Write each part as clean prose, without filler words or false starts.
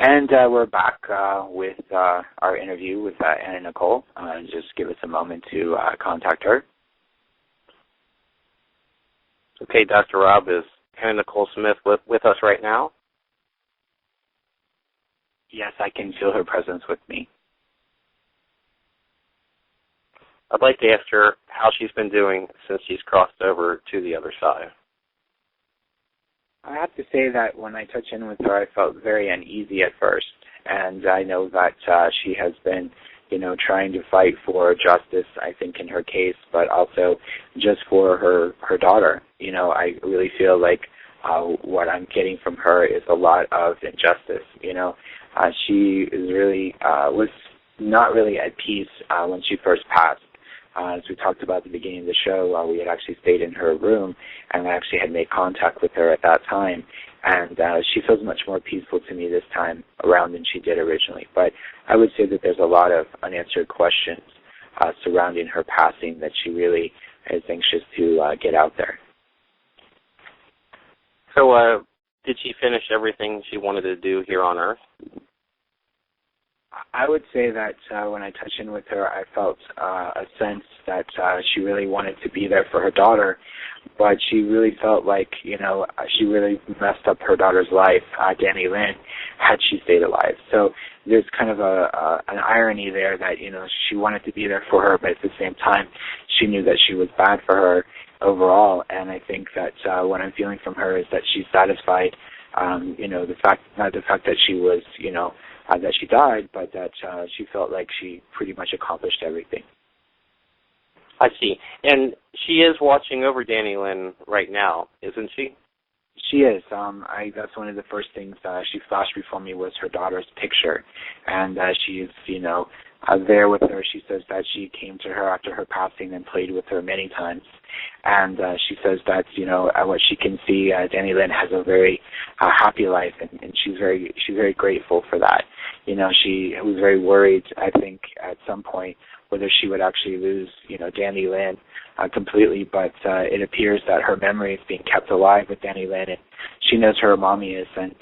And we're back with our interview with Anna Nicole. Just give us a moment to contact her. Okay, Dr. Rob, is Anna Nicole Smith with us right now? Yes, I can feel her presence with me. I'd like to ask her how she's been doing since she's crossed over to the other side. I have to say that when I touched in with her, I felt very uneasy at first, and I know that she has been, trying to fight for justice, I think, in her case, but also just for her daughter. I really feel like what I'm getting from her is a lot of injustice. She is really was not really at peace when she first passed. As we talked about at the beginning of the show, we had actually stayed in her room, and I actually had made contact with her at that time. And she feels much more peaceful to me this time around than she did originally. But I would say that there's a lot of unanswered questions surrounding her passing that she really is anxious to get out there. So did she finish everything she wanted to do here on Earth? I would say that when I touched in with her, I felt a sense that she really wanted to be there for her daughter, but she really felt like, she really messed up her daughter's life, Danny Lynn, had she stayed alive. So there's kind of an irony there that, she wanted to be there for her, but at the same time, she knew that she was bad for her overall, and I think that what I'm feeling from her is that she's satisfied, the fact that she was, that she died, but that she felt like she pretty much accomplished everything. I see. And she is watching over Danny Lynn right now, isn't she? She is. That's one of the first things she flashed before me was her daughter's picture, and she's, there with her. She says that she came to her after her passing and played with her many times, and she says that what she can see, Danny Lynn has a very happy life, and she's very grateful for that. She was very worried, I think, at some point whether she would actually lose, Danny Lynn completely, but it appears that her memory is being kept alive with Danny Lynn, and she knows who her mommy is, and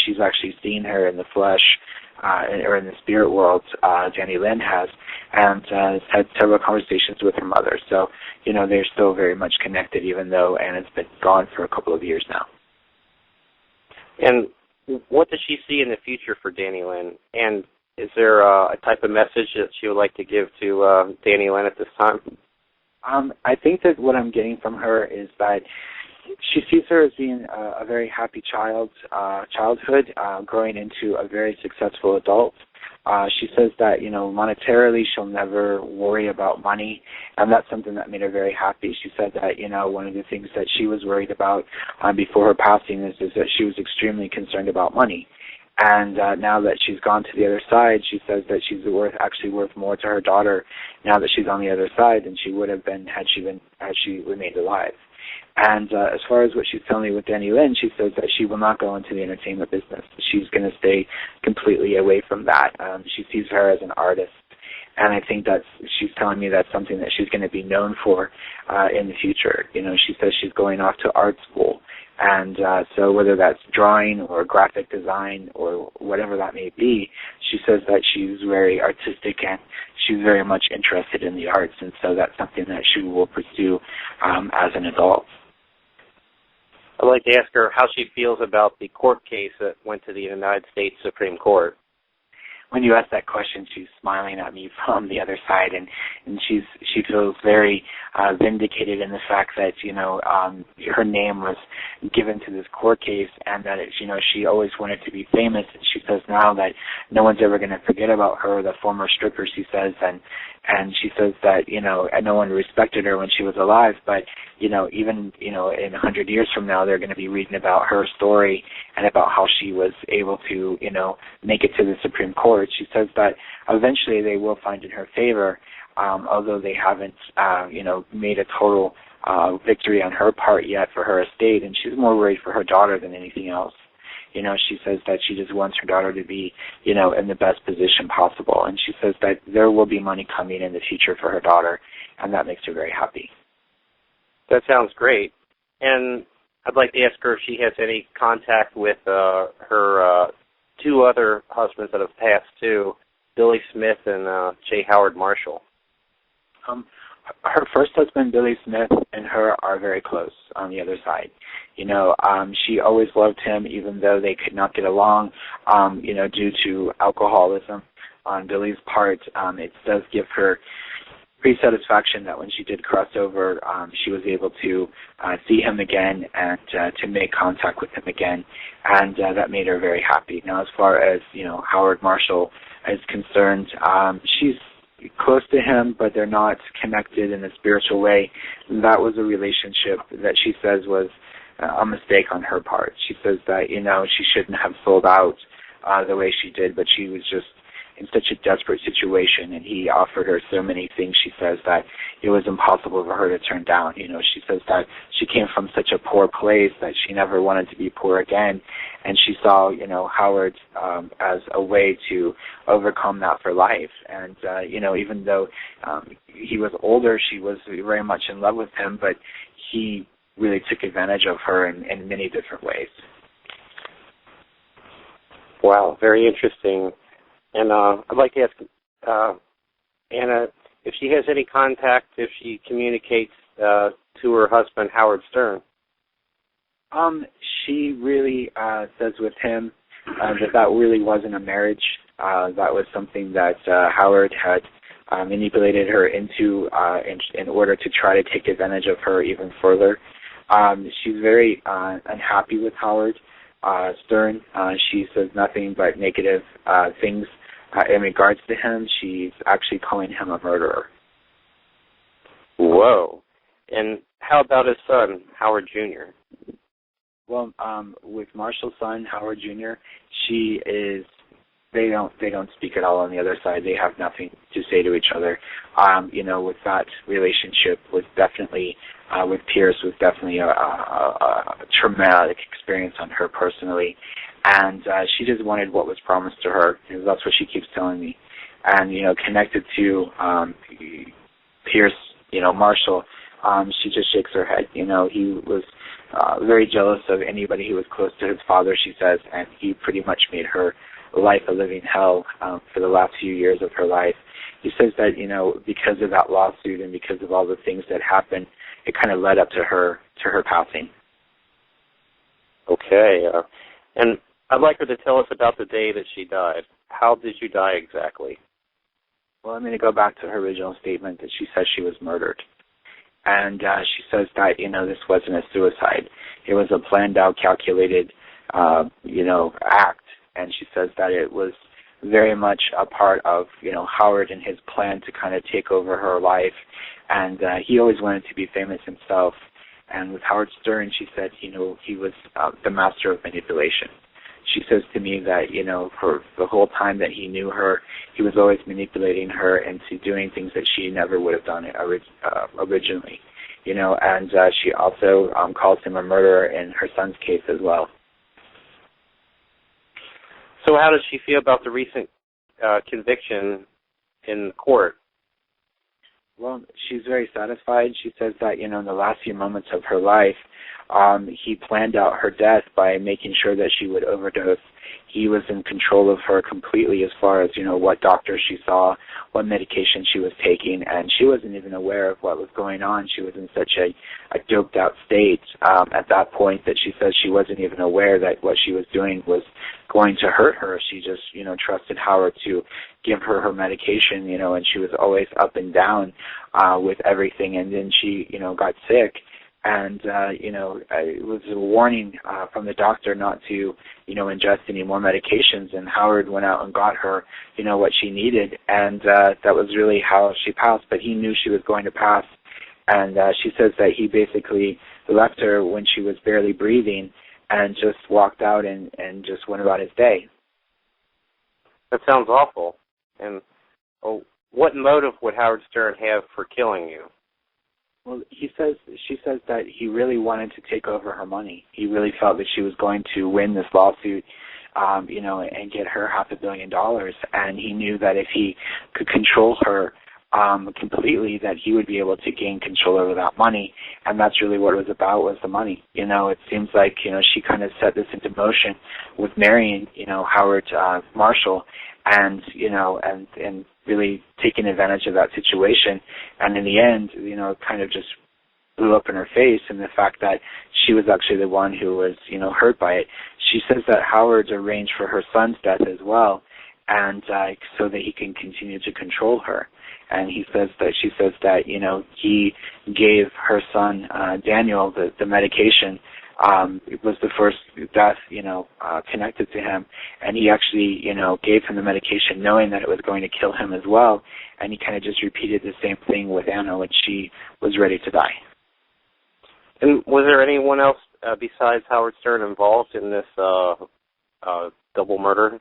she's actually seen her in the flesh or in the spirit world. Danny Lynn has, and has had several conversations with her mother. So, they're still very much connected, even though Anna's been gone for a couple of years now. And what does she see in the future for Danny Lynn? And is there a type of message that she would like to give to Danny Lynn at this time? I think that what I'm getting from her is that she sees her as being a very happy childhood, growing into a very successful adult. She says that, monetarily she'll never worry about money, and that's something that made her very happy. She said that, one of the things that she was worried about before her passing is that she was extremely concerned about money. And now that she's gone to the other side, she says that she's actually worth more to her daughter now that she's on the other side than she would have been had she remained alive. And as far as what she's telling me with Danny Lynn, she says that she will not go into the entertainment business. She's going to stay completely away from that. She sees her as an artist, and I think she's telling me that's something that she's going to be known for in the future. She says she's going off to art school, and so whether that's drawing or graphic design or whatever that may be, she says that she's very artistic and she's very much interested in the arts, and so that's something that she will pursue as an adult. I'd like to ask her how she feels about the court case that went to the United States Supreme Court. When you ask that question, she's smiling at me from the other side, and she feels very vindicated in the fact that her name was given to this court case, and that she always wanted to be famous. And she says now that no one's ever going to forget about her, the former stripper. She says, and she says that no one respected her when she was alive, but even in 100 years from now, they're going to be reading about her story and about how she was able to make it to the Supreme Court. She says that eventually they will find in her favor, although they haven't made a total victory on her part yet for her estate, and she's more worried for her daughter than anything else. She says that she just wants her daughter to be, in the best position possible. And she says that there will be money coming in the future for her daughter, and that makes her very happy. That sounds great. And I'd like to ask her if she has any contact with her two other husbands that have passed too, Billy Smith and J. Howard Marshall. Her first husband, Billy Smith, and her are very close on the other side. She always loved him, even though they could not get along, due to alcoholism on Billy's part. It does give her great satisfaction that when she did cross over, she was able to see him again and to make contact with him again, and that made her very happy. Now, as far as, Howard Marshall is concerned, she's close to him, but they're not connected in a spiritual way. That was a relationship that she says was a mistake on her part. She says that, she shouldn't have sold out the way she did, but she was just in such a desperate situation, and he offered her so many things, she says, that it was impossible for her to turn down. She says that she came from such a poor place that she never wanted to be poor again, and she saw, Howard as a way to overcome that for life. And, even though he was older, she was very much in love with him, but he really took advantage of her in many different ways. Wow, very interesting. And I'd like to ask Anna if she has any contact, if she communicates to her husband, Howard Stern. She really says with him that really wasn't a marriage. That was something that Howard had manipulated her into in order to try to take advantage of her even further. She's very unhappy with Howard Stern. She says nothing but negative things in regards to him. She's actually calling him a murderer. Whoa. And how about his son, Howard Jr.? Well, with Marshall's son, Howard Jr., they don't speak at all on the other side. They have nothing to say to each other. With that relationship with Pierce was definitely a traumatic experience on her personally. And she just wanted what was promised to her, because that's what she keeps telling me. And, connected to Pierce, Marshall, she just shakes her head. He was very jealous of anybody who was close to his father, she says, and he pretty much made her life a living hell for the last few years of her life. He says that, because of that lawsuit and because of all the things that happened, it kind of led up to her passing. Okay. And I'd like her to tell us about the day that she died. How did you die exactly? Well, I'm going to go back to her original statement that she says she was murdered. And she says that, this wasn't a suicide. It was a planned out, calculated, act. And she says that it was very much a part of, Howard and his plan to kind of take over her life. And he always wanted to be famous himself. And with Howard Stern, she said, he was the master of manipulation. She says to me that, for the whole time that he knew her, he was always manipulating her into doing things that she never would have done originally. And she also calls him a murderer in her son's case as well. So how does she feel about the recent conviction in court? Well, she's very satisfied. She says that, in the last few moments of her life, he planned out her death by making sure that she would overdose. He was in control of her completely as far as, what doctor she saw, what medication she was taking, and she wasn't even aware of what was going on. She was in such a doped out state at that point that she says she wasn't even aware that what she was doing was going to hurt her. She just, trusted Howard to give her medication, and she was always up and down with everything. And then she, got sick. And, it was a warning from the doctor not to, ingest any more medications. And Howard went out and got her, what she needed. And that was really how she passed. But he knew she was going to pass. And she says that he basically left her when she was barely breathing and just walked out and just went about his day. That sounds awful. And what motive would Howard Stern have for killing you? Well, she says that he really wanted to take over her money. He really felt that she was going to win this lawsuit, and get her $500 million. And he knew that if he could control her, completely, that he would be able to gain control over that money. And that's really what it was about, was the money. It seems like, she kind of set this into motion with marrying, Howard Marshall, and, and really taking advantage of that situation. And in the end, it kind of just blew up in her face, and the fact that she was actually the one who was, hurt by it. She says that Howard arranged for her son's death as well, and so that he can continue to control her. And she says that he gave her son Daniel the medication. It was the first death connected to him, and he actually gave him the medication knowing that it was going to kill him as well. And he kind of just repeated the same thing with Anna when she was ready to die. And was there anyone else besides Howard Stern involved in this double murder?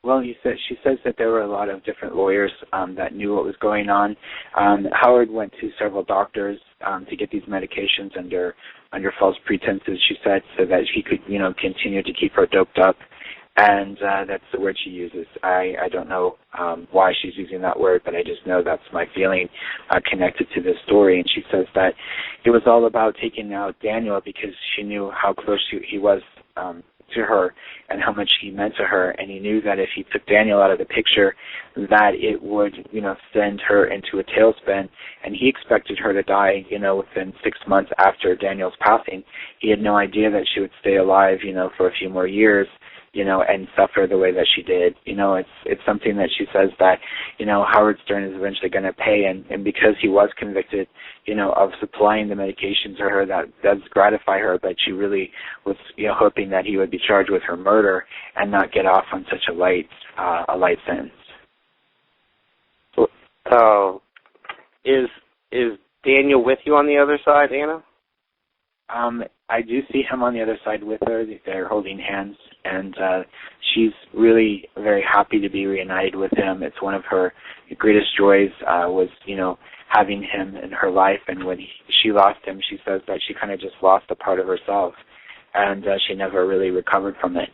Well, she says that there were a lot of different lawyers that knew what was going on. Howard went to several doctors to get these medications under false pretenses, she said, so that he could, continue to keep her doped up. And that's the word she uses. I don't know why she's using that word, but I just know that's my feeling connected to this story. And she says that it was all about taking out Daniel because she knew how close he was to her and how much he meant to her. And he knew that if he took Daniel out of the picture, that it would, send her into a tailspin. And he expected her to die, within 6 months after Daniel's passing. He had no idea that she would stay alive, for a few more years, and suffer the way that she did. It's something that she says that, Howard Stern is eventually going to pay, and because he was convicted, of supplying the medication to her, that does gratify her, but she really was, hoping that he would be charged with her murder and not get off on such a light sentence. Is Daniel with you on the other side, Anna? I do see him on the other side with her. They're holding hands, and she's really very happy to be reunited with him. It's one of her greatest joys was, having him in her life. And when she lost him, she says that she kind of just lost a part of herself, and she never really recovered from it.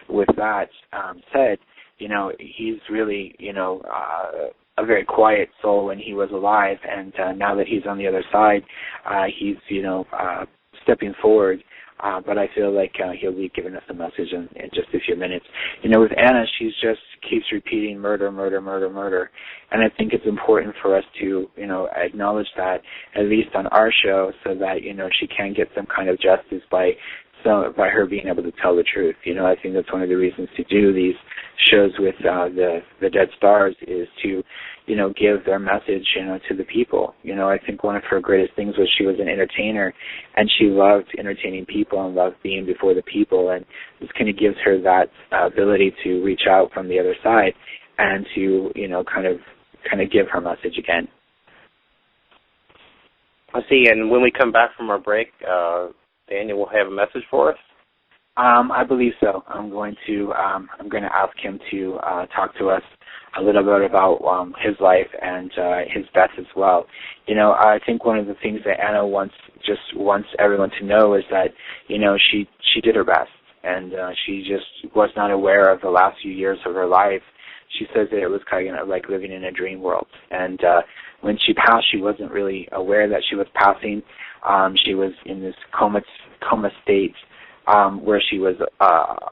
With that said, he's really, a very quiet soul when he was alive, and now that he's on the other side, he's, stepping forward, but I feel like he'll be giving us a message in just a few minutes. With Anna, she just keeps repeating murder, murder, murder, murder, and I think it's important for us to, acknowledge that, at least on our show, so that, she can get some kind of justice by her being able to tell the truth. I think that's one of the reasons to do these shows with the Dead Stars, is to, give their message, to the people. I think one of her greatest things was she was an entertainer, and she loved entertaining people and loved being before the people, and this kind of gives her that ability to reach out from the other side and to, kind of give her message again. I see, and when we come back from our break, Daniel will have a message for us? I believe so. I'm going to ask him to talk to us a little bit about his life and his death as well. I think one of the things that Anna wants everyone to know is that, she did her best, and she just was not aware of the last few years of her life. She says that it was kind of like living in a dream world, and when she passed, she wasn't really aware that she was passing. She was in this coma state where she was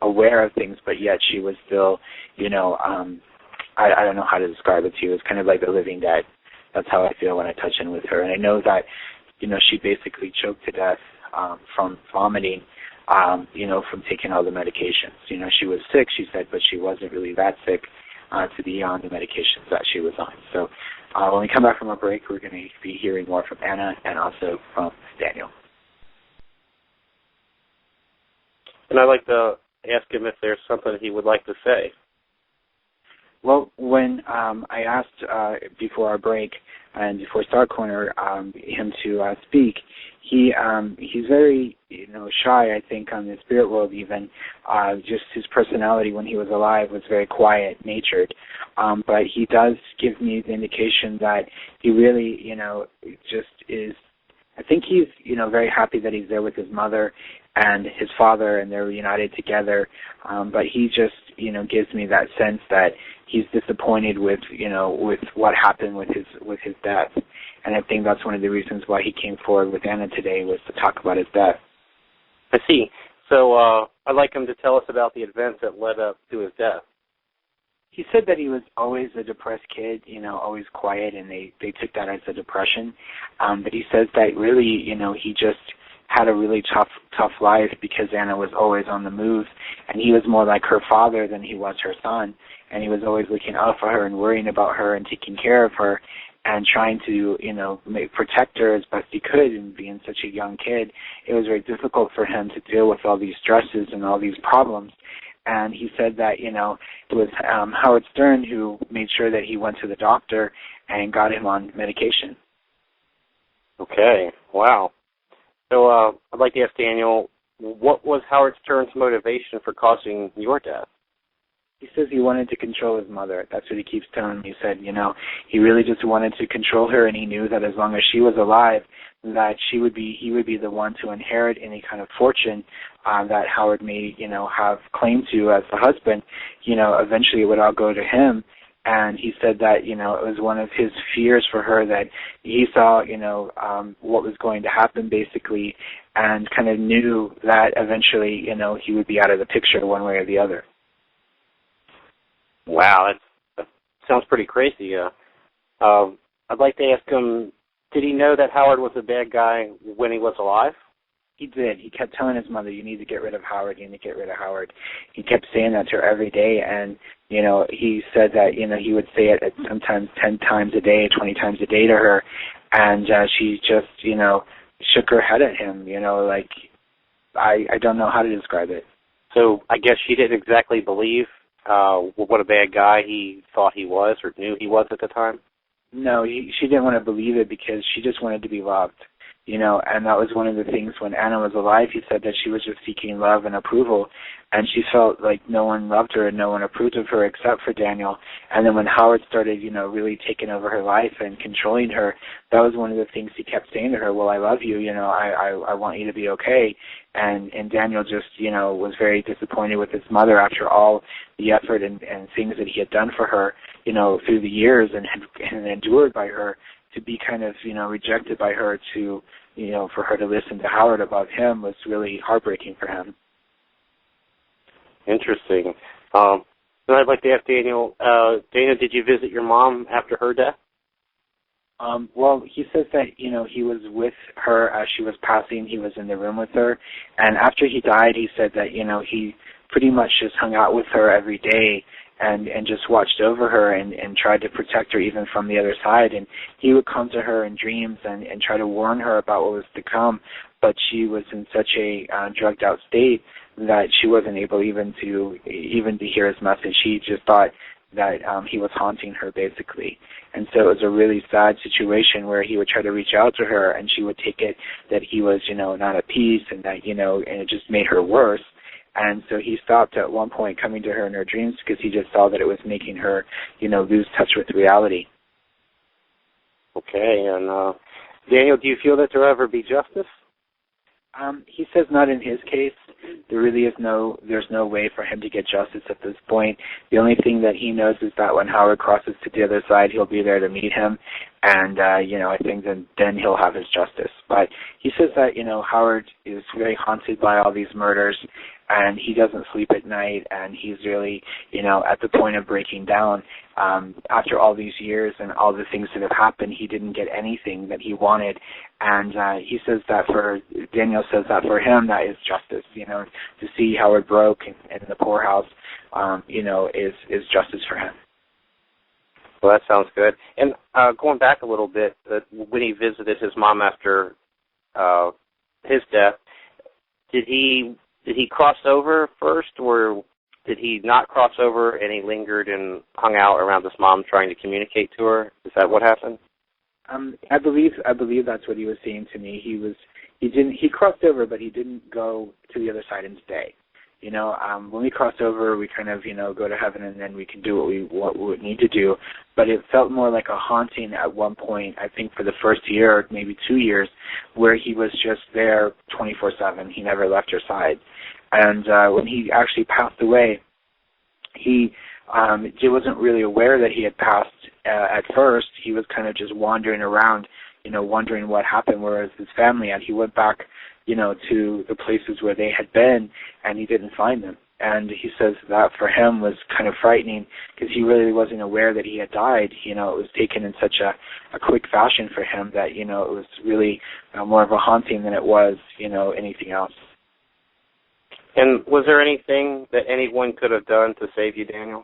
aware of things, but yet she was still, I don't know how to describe it to you. It's kind of like the living dead. That's how I feel when I touch in with her. And I know that, she basically choked to death from vomiting, from taking all the medications. She was sick, she said, but she wasn't really that sick to be on the medications that she was on. So when we come back from our break, we're going to be hearing more from Anna and also from Daniel. And I'd like to ask him if there's something he would like to say. Well, when I asked before our break and before Star Corner him to speak, he's very shy, I think, on the spirit world even. Just his personality when he was alive was very quiet natured, but he does give me the indication that he really just is. I think he's very happy that he's there with his mother and his father, and they're reunited together. But he just gives me that sense that he's disappointed with with what happened with his death. And I think that's one of the reasons why he came forward with Anna today, was to talk about his death. I see. So I'd like him to tell us about the events that led up to his death. He said that he was always a depressed kid, always quiet, and they took that as a depression. But he says that really, he just had a really tough life because Anna was always on the move, and he was more like her father than he was her son, and he was always looking out for her and worrying about her and taking care of her and trying to, protect her as best he could. And being such a young kid, it was very difficult for him to deal with all these stresses and all these problems. And he said that, it was Howard Stern who made sure that he went to the doctor and got him on medication. Okay, wow. So I'd like to ask Daniel, what was Howard Stern's motivation for causing your death? He says he wanted to control his mother. That's what he keeps telling me. He said, he really just wanted to control her, and he knew that as long as she was alive, that he would be the one to inherit any kind of fortune that Howard may, have claim to as the husband. Eventually it would all go to him. And he said that, it was one of his fears for her, that he saw, what was going to happen basically, and kind of knew that eventually, he would be out of the picture one way or the other. Wow, that sounds pretty crazy. I'd like to ask him, did he know that Howard was a bad guy when he was alive? He did. He kept telling his mother, you need to get rid of Howard, you need to get rid of Howard. He kept saying that to her every day, and, he said that, he would say it sometimes 10 times a day, 20 times a day to her, and she just, shook her head at him, like, I don't know how to describe it. So I guess she didn't exactly believe what a bad guy he thought he was or knew he was at the time? No, she didn't want to believe it because she just wanted to be loved, and that was one of the things when Anna was alive. He said that she was just seeking love and approval, and she felt like no one loved her and no one approved of her except for Daniel. And then when Howard started, really taking over her life and controlling her, that was one of the things he kept saying to her, well, I love you, I want you to be okay. And Daniel just, was very disappointed with his mother after all the effort and things that he had done for her, through the years and endured by her, to be kind of, rejected by her, to, for her to listen to Howard above him was really heartbreaking for him. Interesting. Then I'd like to ask Daniel, did you visit your mom after her death? Well, he says that, he was with her as she was passing. He was in the room with her. And after he died, he said that, he pretty much just hung out with her every day and just watched over her and tried to protect her even from the other side. And he would come to her in dreams and try to warn her about what was to come. But she was in such a drugged out state that she wasn't able even to hear his message. She just thought that he was haunting her, basically. And so it was a really sad situation where he would try to reach out to her, and she would take it that he was, not at peace, and that, and it just made her worse. And so he stopped at one point coming to her in her dreams because he just saw that it was making her, lose touch with reality. Okay, and Daniel, do you feel that there will ever be justice? He says not in his case. There really is there's no way for him to get justice at this point. The only thing that he knows is that when Howard crosses to the other side, he'll be there to meet him, and I think then he'll have his justice. But he says that Howard is very haunted by all these murders, and he doesn't sleep at night, and he's really at the point of breaking down. After all these years and all the things that have happened, he didn't get anything that he wanted. And he says that Daniel says that for him, that is justice, to see Howard broke in the poorhouse, is justice for him. Well, that sounds good. And going back a little bit, when he visited his mom after his death, did he cross over first, or did he not cross over and he lingered and hung out around his mom trying to communicate to her? Is that what happened? I believe that's what he was saying to me. He crossed over, but he didn't go to the other side and stay. When we cross over, we kind of, go to heaven, and then we can do what we need to do. But it felt more like a haunting at one point, I think for the first year, or maybe 2 years, where he was just there 24/7. He never left her side. And when he actually passed away, he he wasn't really aware that he had passed at first. He was kind of just wandering around, wondering what happened, whereas his family had. He went back, to the places where they had been, and he didn't find them. And he says that for him was kind of frightening because he really wasn't aware that he had died. It was taken in such a quick fashion for him that, it was really more of a haunting than it was, anything else. And was there anything that anyone could have done to save you, Daniel?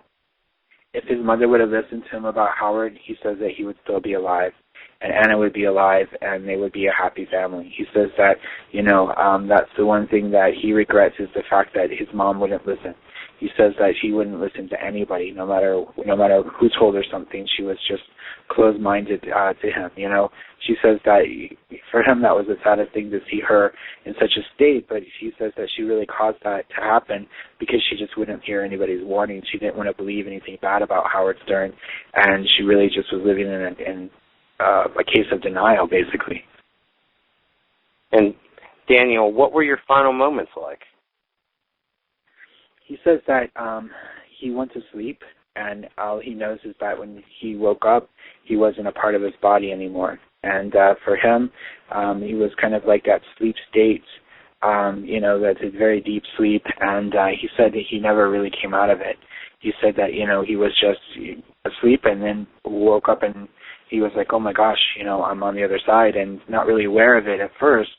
If his mother would have listened to him about Howard, he says that he would still be alive, and Anna would be alive, and they would be a happy family. He says that, that's the one thing that he regrets is the fact that his mom wouldn't listen. He says that she wouldn't listen to anybody, no matter who told her something. She was just closed-minded to him. She says that for him that was the saddest thing to see her in such a state, but she says that she really caused that to happen because she just wouldn't hear anybody's warnings. She didn't want to believe anything bad about Howard Stern, and she really just was living in a case of denial, basically. And Daniel, what were your final moments like? He says that he went to sleep, and all he knows is that when he woke up, he wasn't a part of his body anymore. And for him, he was kind of like that sleep state, that's a very deep sleep, and he said that he never really came out of it. He said that, he was just asleep and then woke up and he was like, oh my gosh, I'm on the other side, and not really aware of it at first,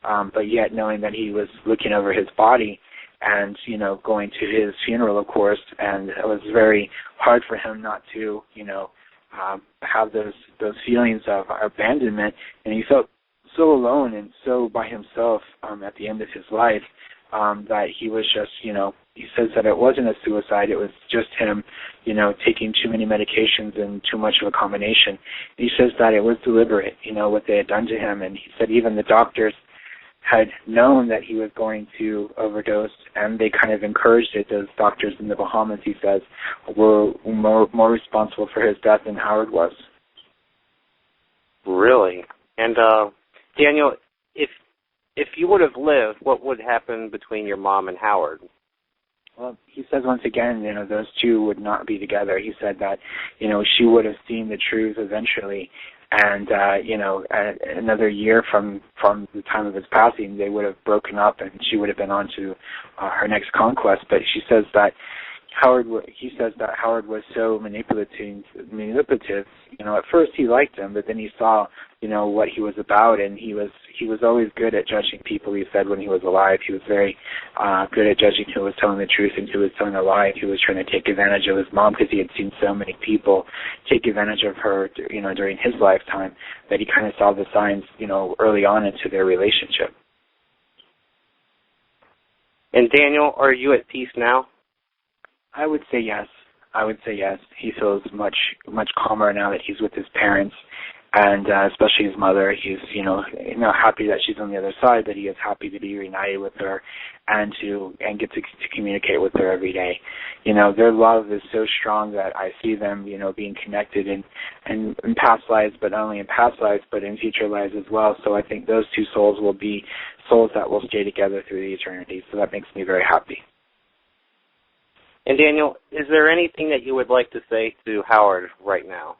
but yet knowing that he was looking over his body and, going to his funeral, of course, and it was very hard for him not to, have those feelings of abandonment, and he felt so alone and so by himself at the end of his life that he was just, he says that it wasn't a suicide, it was just him, taking too many medications and too much of a combination. He says that it was deliberate, what they had done to him, and he said even the doctors had known that he was going to overdose, and they kind of encouraged it. Those doctors in the Bahamas, he says, were more responsible for his death than Howard was. Really? And Daniel, if you would have lived, what would happen between your mom and Howard? Well, he says once again, those two would not be together. He said that, she would have seen the truth eventually, and, another year from the time of his passing, they would have broken up, and she would have been on to her next conquest. But she says that Howard was so manipulative. At first he liked him, but then he saw, what he was about, and he was always good at judging people. He said when he was alive, he was very good at judging who was telling the truth and who was telling a lie, and who was trying to take advantage of his mom, because he had seen so many people take advantage of her, during his lifetime, that he kind of saw the signs, early on into their relationship. And Daniel, are you at peace now? I would say yes. He feels much calmer now that he's with his parents, and especially his mother. He's happy that she's on the other side, but he is happy to be reunited with her and get to communicate with her every day. Their love is so strong that I see them being connected in past lives, but not only in past lives but in future lives as well. So I think those two souls will be souls that will stay together through the eternity. So that makes me very happy. And Daniel, is there anything that you would like to say to Howard right now?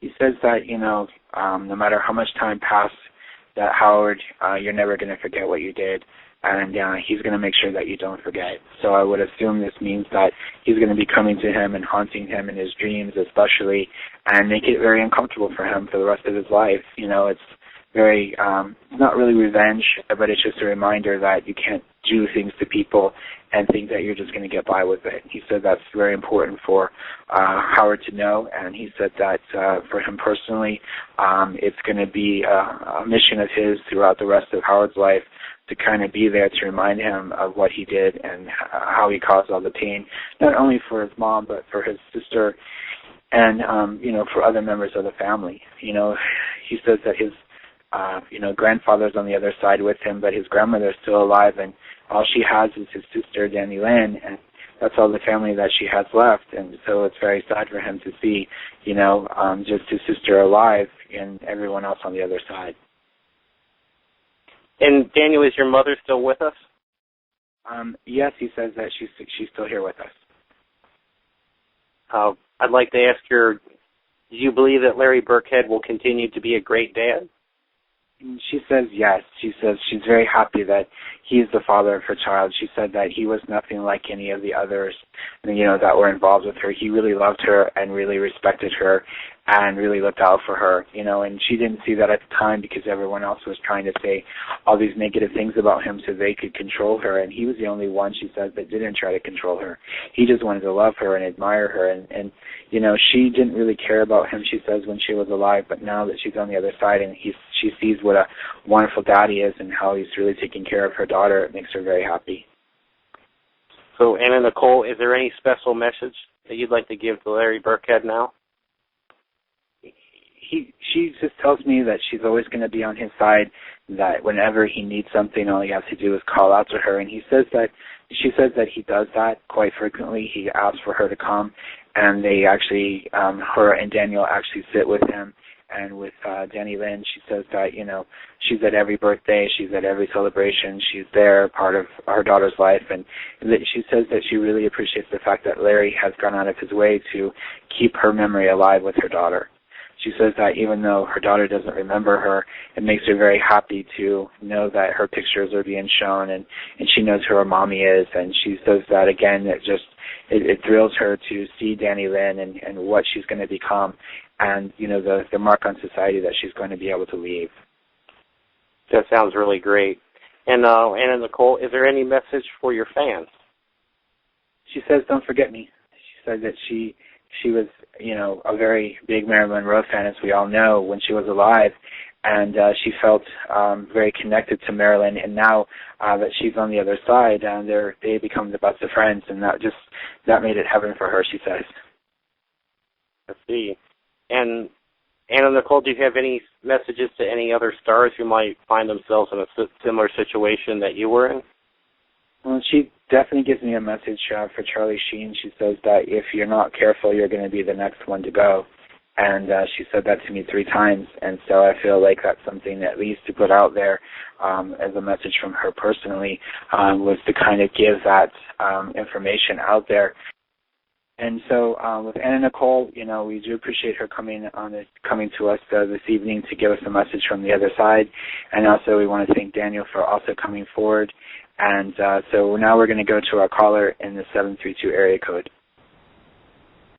He says that, no matter how much time passed, that Howard, you're never going to forget what you did, and he's going to make sure that you don't forget. So I would assume this means that he's going to be coming to him and haunting him in his dreams especially, and make it very uncomfortable for him for the rest of his life. It's very, not really revenge, but it's just a reminder that you can't do things to people and think that you're just going to get by with it. He said that's very important for Howard to know, and he said that for him personally, it's going to be a mission of his throughout the rest of Howard's life to kind of be there to remind him of what he did and how he caused all the pain, not only for his mom, but for his sister and, for other members of the family. He says that his grandfather's on the other side with him, but his grandmother's still alive, and all she has is his sister, Danny Lynn, and that's all the family that she has left. And so it's very sad for him to see, just his sister alive and everyone else on the other side. And Daniel, is your mother still with us? Yes, he says that she's still here with us. I'd like to ask her, do you believe that Larry Burkhead will continue to be a great dad? She says yes. She says she's very happy that he's the father of her child. She said that he was nothing like any of the others, that were involved with her. He really loved her and really respected her and really looked out for her, and she didn't see that at the time because everyone else was trying to say all these negative things about him so they could control her, and he was the only one, she says, that didn't try to control her. He just wanted to love her and admire her, and she didn't really care about him, she says, when she was alive, but now that she's on the other side and she sees what a wonderful dad he is and how he's really taking care of her daughter, it makes her very happy. So, Anna Nicole, is there any special message that you'd like to give to Larry Burkhead now? She just tells me that she's always going to be on his side, that whenever he needs something, all he has to do is call out to her. And she says that he does that quite frequently. He asks for her to come, and they actually, her and Daniel actually sit with him. And with Danny Lynn, she says that, she's at every birthday, she's at every celebration, she's there, part of her daughter's life. And that she says that she really appreciates the fact that Larry has gone out of his way to keep her memory alive with her daughter. She says that even though her daughter doesn't remember her, it makes her very happy to know that her pictures are being shown and she knows who her mommy is. And she says that, again, it thrills her to see Danny Lynn and what she's going to become and, the mark on society that she's going to be able to leave. That sounds really great. And Anna Nicole, is there any message for your fans? She says, don't forget me. She said that she was, a very big Marilyn Monroe fan, as we all know, when she was alive, and she felt very connected to Marilyn. And now that she's on the other side, they become the best of friends, and that made it heaven for her, she says. I see. And Anna Nicole, do you have any messages to any other stars who might find themselves in a similar situation that you were in? Well, she definitely gives me a message for Charlie Sheen. She says that if you're not careful, you're going to be the next one to go. And she said that to me 3 times. And so I feel like that's something at least to put out there as a message from her personally, was to kind of give that information out there. And so with Anna Nicole, we do appreciate her coming to us this evening to give us a message from the other side. And also we want to thank Daniel for also coming forward. And so now we're going to go to our caller in the 732 area code.